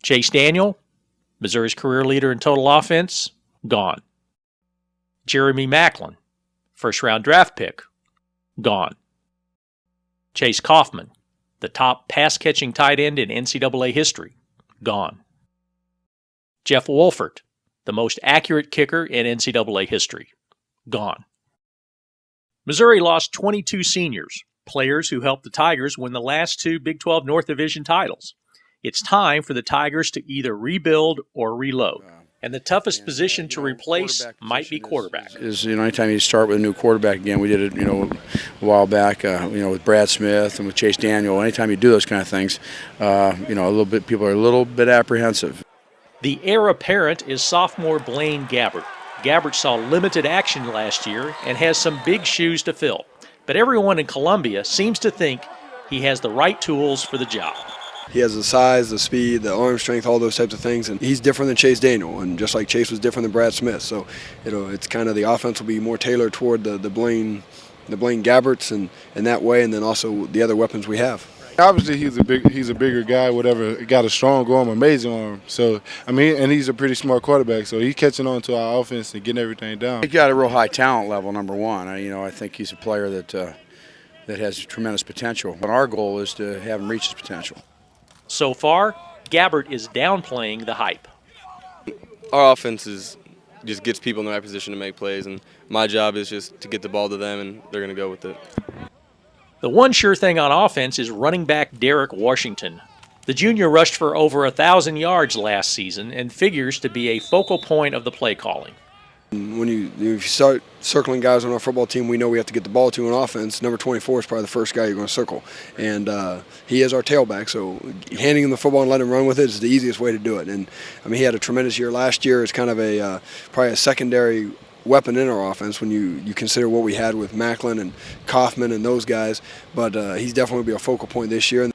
Chase Daniel, Missouri's career leader in total offense, gone. Jeremy Maclin, first-round draft pick, gone. Chase Kaufman, the top pass-catching tight end in NCAA history, gone. Jeff Wolfert, the most accurate kicker in NCAA history, gone. Missouri lost 22 seniors, players who helped the Tigers win the last two Big 12 North Division titles. It's time for the Tigers to either rebuild or reload. And the toughest position to replace might be quarterback. Anytime you start with a new quarterback again, we did it, a while back, with Brad Smith and with Chase Daniel. Anytime you do those kind of things, people are a little bit apprehensive. The heir apparent is sophomore Blaine Gabbert. Gabbert saw limited action last year and has some big shoes to fill. But everyone in Columbia seems to think he has the right tools for the job. He has the size, the speed, the arm strength, all those types of things, and he's different than Chase Daniel, and just like Chase was different than Brad Smith. So, it's kind of the offense will be more tailored toward the Blaine Gabberts and that way, and then also the other weapons we have. Obviously, he's a bigger guy, whatever. He got a strong arm, amazing arm. So, and he's a pretty smart quarterback. So he's catching on to our offense and getting everything down. He got a real high talent level, number one. I think he's a player that has tremendous potential. But our goal is to have him reach his potential. So far, Gabbert is downplaying the hype. Our offense just gets people in the right position to make plays, and my job is just to get the ball to them, and they're going to go with it. The one sure thing on offense is running back Derrick Washington. The junior rushed for over 1,000 yards last season and figures to be a focal point of the play calling. When you start circling guys on our football team, we know we have to get the ball to an offense. Number 24 is probably the first guy you're going to circle. And he is our tailback, so handing him the football and letting him run with it is the easiest way to do it. And, he had a tremendous year last year. It's kind of probably a secondary weapon in our offense when you consider what we had with Maclin and Kaufman and those guys. But he's definitely going to be a focal point this year.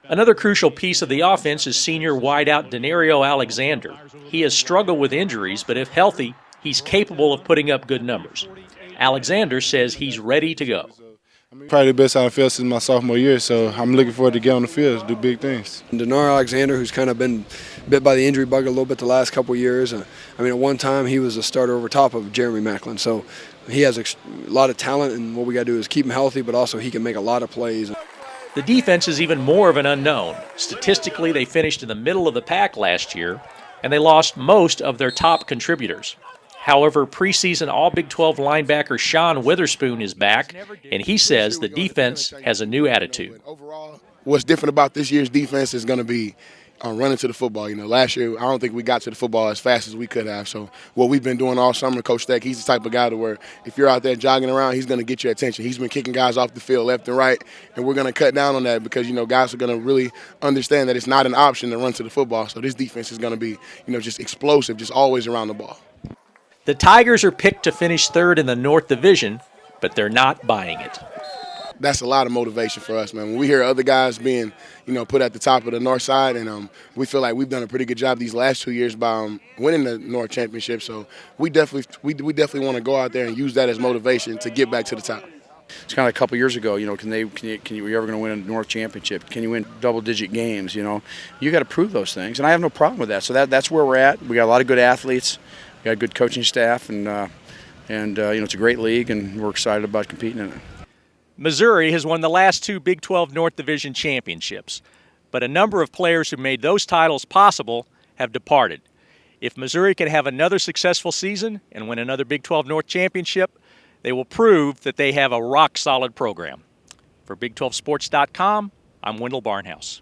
Another crucial piece of the offense is senior wideout Danario Alexander. He has struggled with injuries, but if healthy, he's capable of putting up good numbers. Alexander says he's ready to go. Probably the best on the field since my sophomore year, so I'm looking forward to get on the field and do big things. And Danario Alexander, who's kind of been bit by the injury bug a little bit the last couple of years. At one time he was a starter over top of Jeremy Maclin, so he has a lot of talent, and what we got to do is keep him healthy, but also he can make a lot of plays. The defense is even more of an unknown. Statistically, they finished in the middle of the pack last year, and they lost most of their top contributors. However, preseason All-Big 12 linebacker Sean Weatherspoon is back, and he says the defense has a new attitude. What's different about this year's defense is going to be running to the football. Last year I don't think we got to the football as fast as we could have. So what we've been doing all summer, Coach Steck, he's the type of guy to where if you're out there jogging around, he's going to get your attention. He's been kicking guys off the field left and right, and we're going to cut down on that because, guys are going to really understand that it's not an option to run to the football. So this defense is going to be, just explosive, just always around the ball. The Tigers are picked to finish third in the North Division, but they're not buying it. That's a lot of motivation for us, man. When we hear other guys being, put at the top of the North side, and we feel like we've done a pretty good job these last 2 years by winning the North Championship. So we definitely want to go out there and use that as motivation to get back to the top. It's kind of a couple years ago, are you ever going to win a North Championship? Can you win double-digit games? You got to prove those things, and I have no problem with that. So that's where we're at. We got a lot of good athletes. Got a good coaching staff, and it's a great league, and we're excited about competing in it. Missouri has won the last two Big 12 North Division championships, but a number of players who made those titles possible have departed. If Missouri can have another successful season and win another Big 12 North championship, they will prove that they have a rock-solid program. For Big 12Sports.com, I'm Wendell Barnhouse.